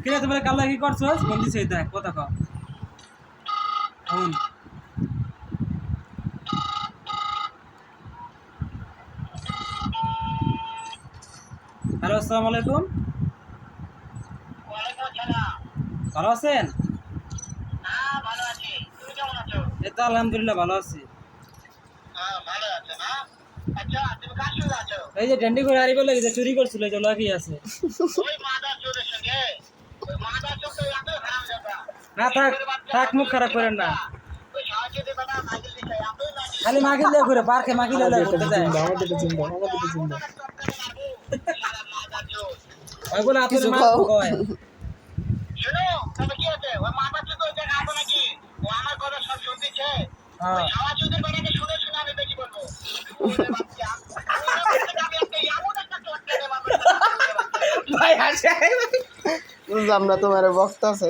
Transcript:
কিরে তোমরা কাল কি করছস বন্ধু সেই দেখ কথা কও হুন হ্যালো আসসালামু আলাইকুম ওয়ালাইকুম আসসালাম। ভালো আছেন হ্যাঁ ভালো আছি, তুমি কেমন আছো? এই তো আলহামদুলিল্লাহ ভালো আছি হ্যাঁ ভালো আছো না? আচ্ছা তুমি কার সঙ্গে আছো? এই যে ড্যান্ডি করে হারিয়ে বলে যে চুরি করছিল যে লাগি আছে ওই মাদার চোরের সঙ্গে। ওই মাদার চোর তো এত হারামজাদা। না থাক থাক মুখ খারাপ করেন না ওই সাহায্য দেবে না, মাইকেল দিতে এতই লাগে। খালি মাগিল দিয়ে ঘুরে পার্কে মাগিল দিয়ে ঘুরতে যায় মাদার চোর। ওইগুলো আপনার কিছু মা কও। কয় শোনো, তবে কি আছে? ওই মাদার চোর তো ওই জায়গায় আছে নাকি? ও আমার কথা সব শুনতেছে। হ্যাঁ ওই সাহায্যদের বেলাকে শুনে শুনে আমি বেশি বলবো। ওরে বাচ্চা, ওরে বাচ্চা, আমি একটা এমন একটা চোট কেটে মারবো। ভাই হাসে বুঝলাম না তোমার বক্তা আছে